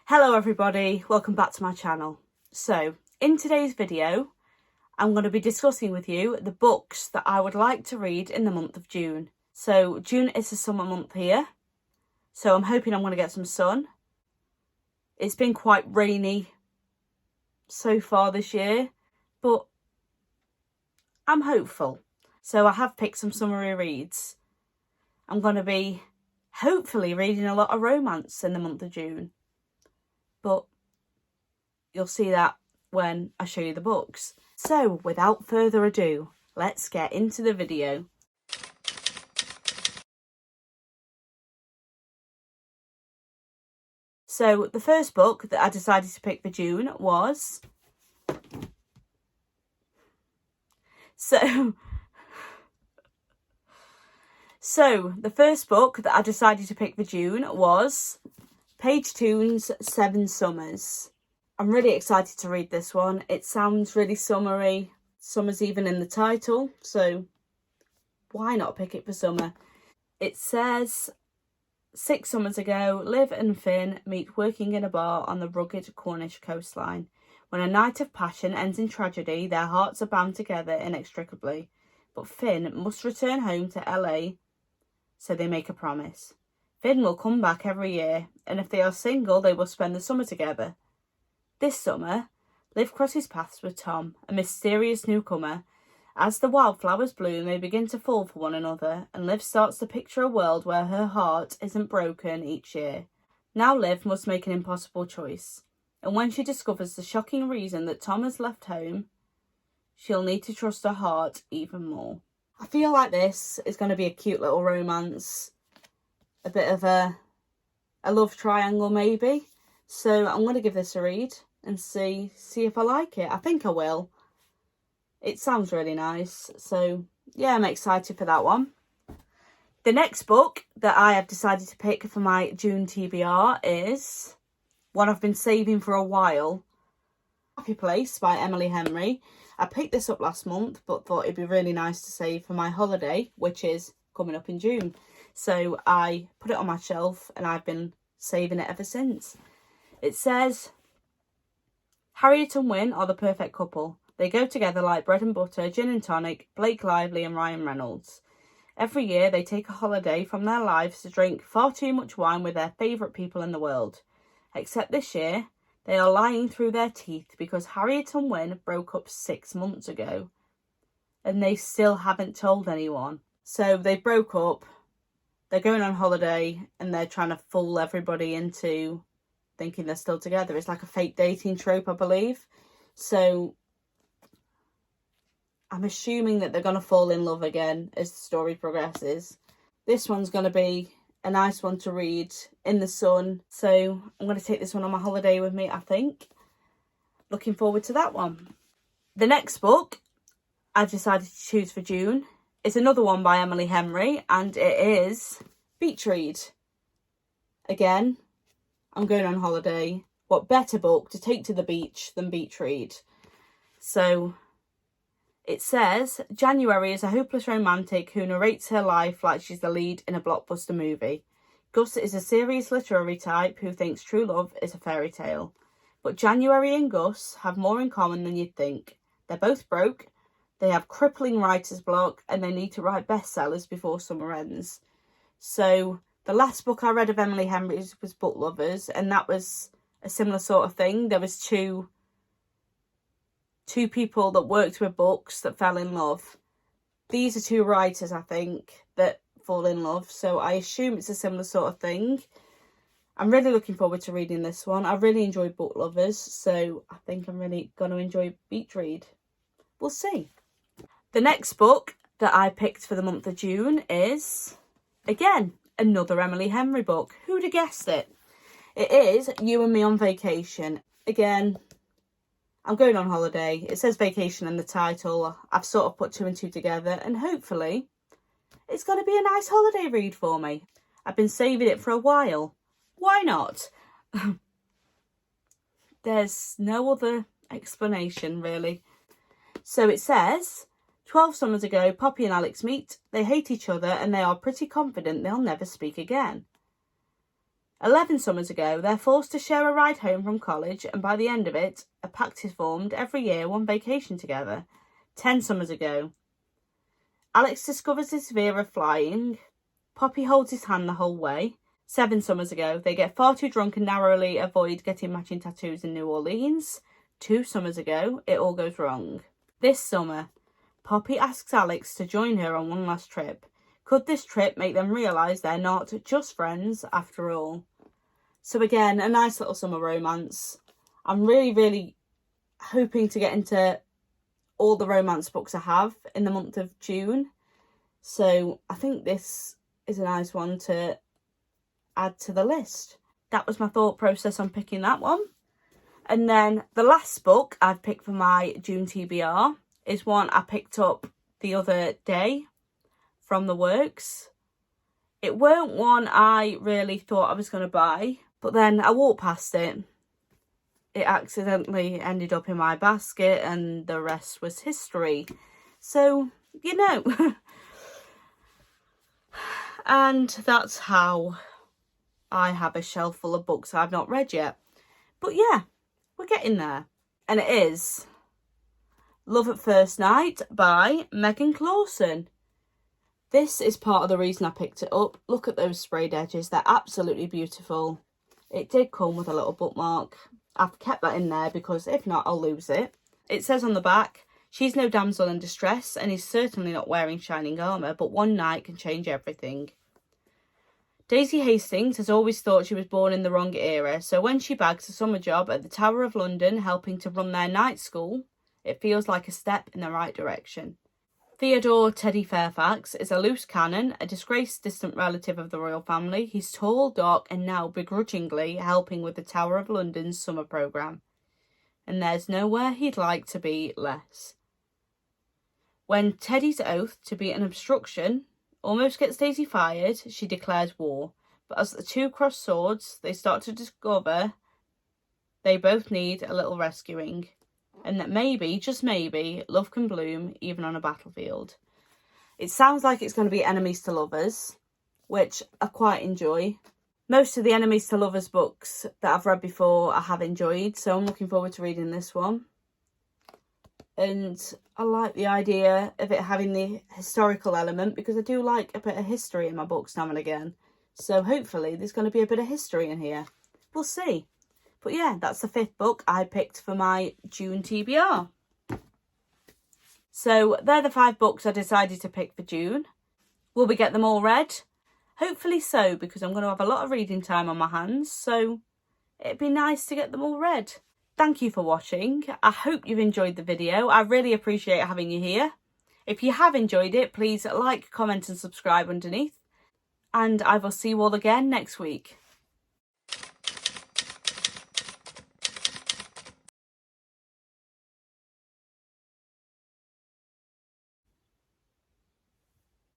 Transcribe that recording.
Hello everybody, welcome back to my channel. So, in today's video, I'm going to be discussing with you the books that I would like to read in the month of June. So, June is a summer month here, so I'm hoping I'm going to get some sun. It's been quite rainy so far this year, but I'm hopeful. So I have picked some summery reads. I'm going to be hopefully reading a lot of romance in the month of June. But you'll see that when I show you the books. So, without further ado, let's get into the video. So, the first book that I decided to pick for June was... the first book that I decided to pick for June was Page Toon's Seven Summers. I'm really excited to read this one. It sounds really summery. Summer's even in the title, so why not pick it for summer? It says, 6 summers ago, Liv and Finn meet working in a bar on the rugged Cornish coastline. When a night of passion ends in tragedy, their hearts are bound together inextricably. But Finn must return home to LA, so they make a promise. Finn will come back every year, and if they are single, they will spend the summer together. This summer, Liv crosses paths with Tom, a mysterious newcomer. As the wildflowers bloom, they begin to fall for one another, and Liv starts to picture a world where her heart isn't broken each year. Now Liv must make an impossible choice, and when she discovers the shocking reason that Tom has left home, she'll need to trust her heart even more. I feel like this is going to be a cute little romance, a bit of a love triangle maybe. So I'm going to give this a read and see if I like it. I think I will. It sounds really nice. So yeah, I'm excited for that one. The next book that I have decided to pick for my June TBR is one I've been saving for a while. Happy Place by Emily Henry. I picked this up last month but thought it'd be really nice to save for my holiday, which is coming up in June. So I put it on my shelf and I've been saving it ever since. It says, Harriet and Wynne are the perfect couple. They go together like bread and butter, gin and tonic, Blake Lively and Ryan Reynolds. Every year they take a holiday from their lives to drink far too much wine with their favourite people in the world. Except this year, they are lying through their teeth because Harriet and Wynne broke up 6 months ago. And they still haven't told anyone. So they broke up, they're going on holiday, and they're trying to fool everybody into thinking they're still together. It's like a fake dating trope, I believe. So I'm assuming that they're going to fall in love again as the story progresses. This one's going to be a nice one to read in the sun. So I'm going to take this one on my holiday with me, I think. Looking forward to that one. The next book I've decided to choose for June is another one by Emily Henry, and it is Beach Read. Again, I'm going on holiday. What better book to take to the beach than Beach Read? So it says, January is a hopeless romantic who narrates her life like she's the lead in a blockbuster movie. Gus is a serious literary type who thinks true love is a fairy tale. But January and Gus have more in common than you'd think. They're both broke, they have crippling writer's block, and they need to write bestsellers before summer ends. So the last book I read of Emily Henry's was Book Lovers, and that was a similar sort of thing. There was two people that worked with books that fell in love. These are 2 writers, I think, that fall in love. So I assume it's a similar sort of thing. I'm really looking forward to reading this one. I really enjoy Book Lovers, so I think I'm really going to enjoy Beach Read. We'll see. The next book that I picked for the month of June is, again, another Emily Henry book. Who'd have guessed it? It is You and Me on Vacation. Again, I'm going on holiday. It says vacation in the title. I've sort of put 2 and 2 together, and hopefully it's going to be a nice holiday read for me. I've been saving it for a while. Why not? There's no other explanation, really. So it says, 12 summers ago, Poppy and Alex meet. They hate each other and they are pretty confident they'll never speak again. 11 summers ago, they're forced to share a ride home from college, and by the end of it, a pact is formed every year on vacation together. 10 summers ago, Alex discovers his fear of flying. Poppy holds his hand the whole way. 7 summers ago, they get far too drunk and narrowly avoid getting matching tattoos in New Orleans. 2 summers ago, it all goes wrong. This summer, Poppy asks Alex to join her on one last trip. Could this trip make them realise they're not just friends after all? So again, a nice little summer romance. I'm really, really hoping to get into all the romance books I have in the month of June. So I think this is a nice one to add to the list. That was my thought process on picking that one. And then the last book I've picked for my June TBR is one I picked up the other day from the works. It weren't one I really thought I was going to buy, but then I walked past it. It accidentally ended up in my basket and the rest was history. So, you know. And that's how I have a shelf full of books I've not read yet. But yeah, we're getting there. And it is Love at First Night by Megan Clawson. This is part of the reason I picked it up. Look at those sprayed edges. They're absolutely beautiful. It did come with a little bookmark. I've kept that in there because if not, I'll lose it. It says on the back, she's no damsel in distress and is certainly not wearing shining armour, but one night can change everything. Daisy Hastings has always thought she was born in the wrong era, so when she bags a summer job at the Tower of London helping to run their night school, it feels like a step in the right direction. Theodore Teddy Fairfax is a loose cannon, a disgraced distant relative of the royal family. He's tall, dark, and now begrudgingly helping with the Tower of London's summer programme. And there's nowhere he'd like to be less. When Teddy's oath to be an obstruction almost gets Daisy fired, she declares war. But as the two cross swords, they start to discover they both need a little rescuing. And that maybe, just maybe, love can bloom even on a battlefield. It sounds like it's going to be enemies to lovers, which I quite enjoy. Most of the enemies to lovers books that I've read before I have enjoyed, so I'm looking forward to reading this one. And I like the idea of it having the historical element because I do like a bit of history in my books now and again. So hopefully there's going to be a bit of history in here. We'll see. But yeah, that's the 5th book I picked for my June TBR. So they're the 5 books I decided to pick for June. Will we get them all read? Hopefully so, because I'm going to have a lot of reading time on my hands. So it'd be nice to get them all read. Thank you for watching. I hope you've enjoyed the video. I really appreciate having you here. If you have enjoyed it, please like, comment and subscribe underneath. And I will see you all again next week.